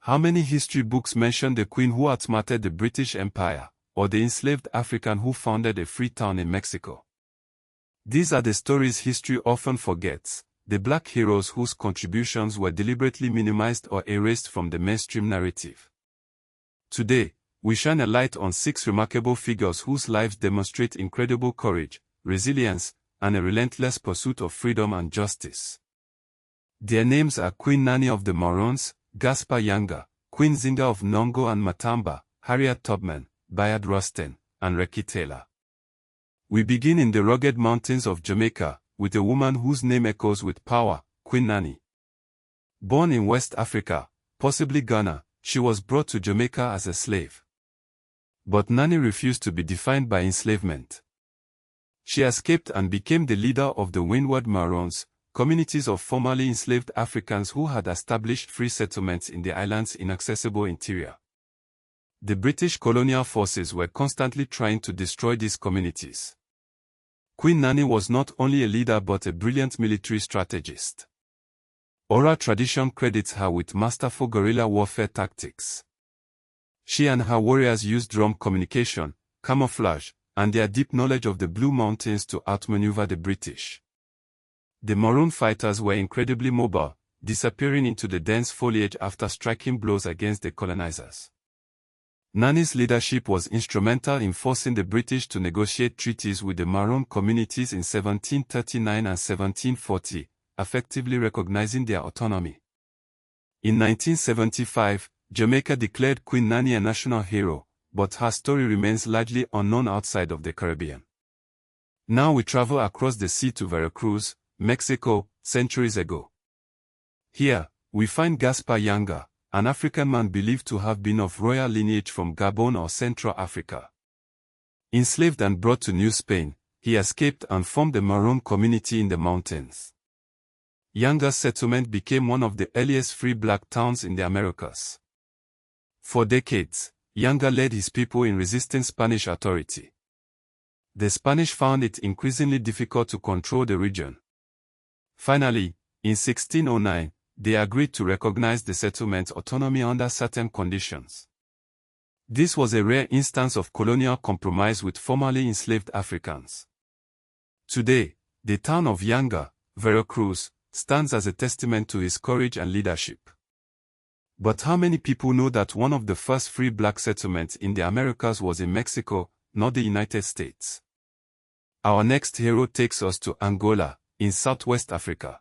How many history books mention the queen who outsmarted the British Empire, or the enslaved African who founded a free town in Mexico? These are the stories history often forgets, the black heroes whose contributions were deliberately minimized or erased from the mainstream narrative. Today, we shine a light on 6 remarkable figures whose lives demonstrate incredible courage, resilience, and a relentless pursuit of freedom and justice. Their names are Queen Nanny of the Morons, Gaspar Yanga, Queen Nzinga of Nongo and Matamba, Harriet Tubman, Bayard Rustin, and Reki Taylor. We begin in the rugged mountains of Jamaica, with a woman whose name echoes with power, Queen Nanny. Born in West Africa, possibly Ghana, she was brought to Jamaica as a slave. But Nanny refused to be defined by enslavement. She escaped and became the leader of the Windward Marons, communities of formerly enslaved Africans who had established free settlements in the island's inaccessible interior. The British colonial forces were constantly trying to destroy these communities. Queen Nanny was not only a leader but a brilliant military strategist. Oral tradition credits her with masterful guerrilla warfare tactics. She and her warriors used drum communication, camouflage, and their deep knowledge of the Blue Mountains to outmaneuver the British. The Maroon fighters were incredibly mobile, disappearing into the dense foliage after striking blows against the colonizers. Nanny's leadership was instrumental in forcing the British to negotiate treaties with the Maroon communities in 1739 and 1740, effectively recognizing their autonomy. In 1975, Jamaica declared Queen Nanny a national hero, but her story remains largely unknown outside of the Caribbean. Now we travel across the sea to Veracruz, Mexico, centuries ago. Here, we find Gaspar Yanga, an African man believed to have been of royal lineage from Gabon or Central Africa. Enslaved and brought to New Spain, he escaped and formed a Maroon community in the mountains. Yanga's settlement became one of the earliest free black towns in the Americas. For decades, Yanga led his people in resisting Spanish authority. The Spanish found it increasingly difficult to control the region. Finally, in 1609, they agreed to recognize the settlement's autonomy under certain conditions. This was a rare instance of colonial compromise with formerly enslaved Africans. Today, the town of Yanga, Veracruz, stands as a testament to his courage and leadership. But how many people know that one of the first free black settlements in the Americas was in Mexico, not the United States? Our next hero takes us to Angola, in Southwest Africa.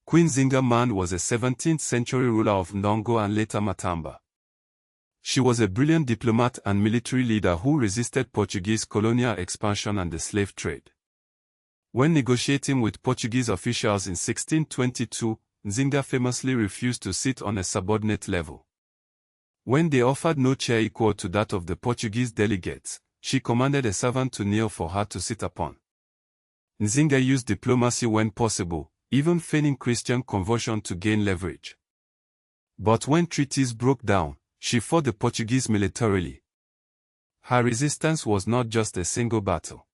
Queen Nzinga was a 17th century ruler of Ndongo and later Matamba. She was a brilliant diplomat and military leader who resisted Portuguese colonial expansion and the slave trade. When negotiating with Portuguese officials in 1622, Nzinga famously refused to sit on a subordinate level. When they offered no chair equal to that of the Portuguese delegates, she commanded a servant to kneel for her to sit upon. Nzinga used diplomacy when possible, even feigning Christian conversion to gain leverage. But when treaties broke down, she fought the Portuguese militarily. Her resistance was not just a single battle.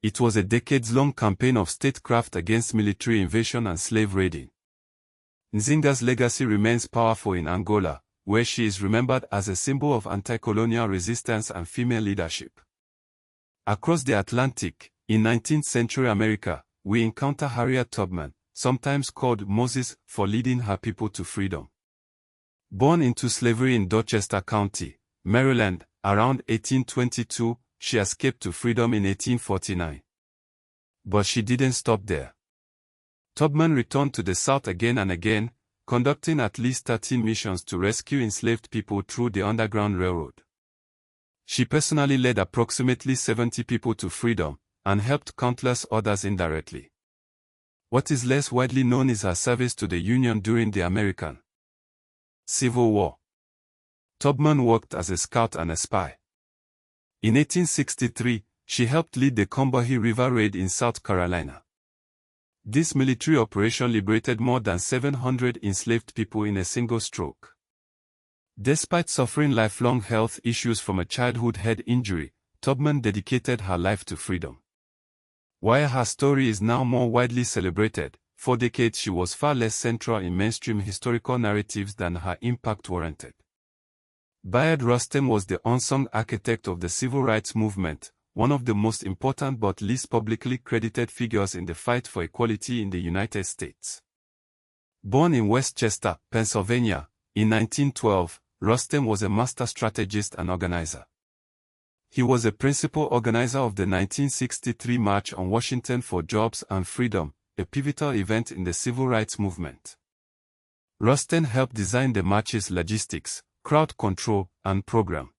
It was a decades-long campaign of statecraft against military invasion and slave raiding. Nzinga's legacy remains powerful in Angola, where she is remembered as a symbol of anti-colonial resistance and female leadership. Across the Atlantic, in 19th century America, we encounter Harriet Tubman, sometimes called Moses, for leading her people to freedom. Born into slavery in Dorchester County, Maryland, around 1822, she escaped to freedom in 1849. But she didn't stop there. Tubman returned to the South again and again, conducting at least 13 missions to rescue enslaved people through the Underground Railroad. She personally led approximately 70 people to freedom, and helped countless others indirectly. What is less widely known is her service to the Union during the American Civil War. Tubman worked as a scout and a spy. In 1863, she helped lead the Combahee River Raid in South Carolina. This military operation liberated more than 700 enslaved people in a single stroke. Despite suffering lifelong health issues from a childhood head injury, Tubman dedicated her life to freedom. While her story is now more widely celebrated, For decades she was far less central in mainstream historical narratives than her impact warranted. Bayard Rustin was the unsung architect of the civil rights movement, one of the most important but least publicly credited figures in the fight for equality in the United States. Born in Westchester, Pennsylvania, in 1912, Rustin was a master strategist and organizer. He was a principal organizer of the 1963 March on Washington for Jobs and Freedom, a pivotal event in the civil rights movement. Rustin helped design the march's logistics, crowd control, and program.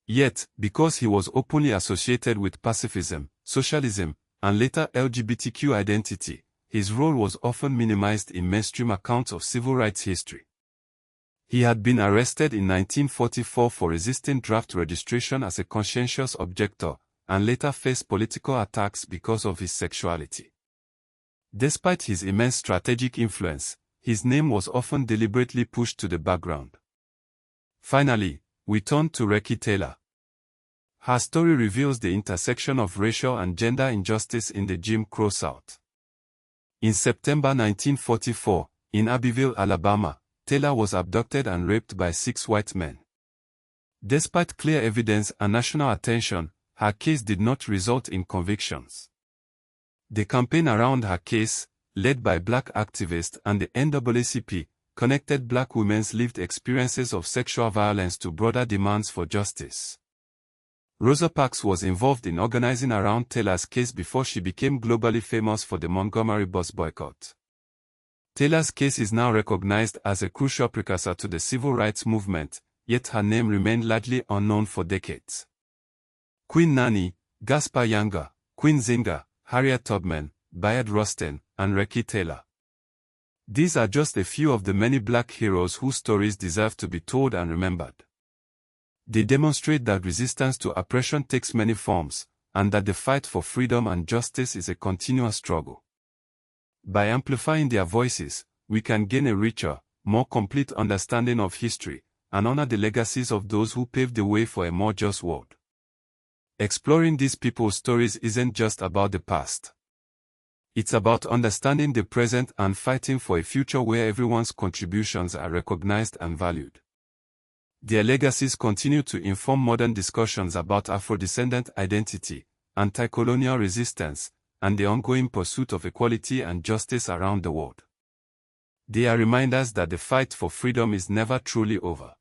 Yet, because he was openly associated with pacifism, socialism, and later LGBTQ identity, his role was often minimized in mainstream accounts of civil rights history. He had been arrested in 1944 for resisting draft registration as a conscientious objector, and later faced political attacks because of his sexuality. Despite his immense strategic influence, his name was often deliberately pushed to the background. Finally, we turn to Recky Taylor. Her story reveals the intersection of racial and gender injustice in the Jim Crow South. In September 1944, in Abbeville, Alabama, Taylor was abducted and raped by 6 white men. Despite clear evidence and national attention, her case did not result in convictions. The campaign around her case, led by black activists and the NAACP, connected black women's lived experiences of sexual violence to broader demands for justice. Rosa Parks was involved in organizing around Taylor's case before she became globally famous for the Montgomery bus boycott. Taylor's case is now recognized as a crucial precursor to the civil rights movement, yet her name remained largely unknown for decades. Queen Nanny, Gaspar Yanga, Queen Nzinga, Harriet Tubman, Bayard Rustin, and Recky Taylor. These are just a few of the many black heroes whose stories deserve to be told and remembered. They demonstrate that resistance to oppression takes many forms, and that the fight for freedom and justice is a continuous struggle. By amplifying their voices, we can gain a richer, more complete understanding of history, and honor the legacies of those who paved the way for a more just world. Exploring these people's stories isn't just about the past. It's about understanding the present and fighting for a future where everyone's contributions are recognized and valued. Their legacies continue to inform modern discussions about Afro-descendant identity, anti-colonial resistance, and the ongoing pursuit of equality and justice around the world. They are reminders that the fight for freedom is never truly over.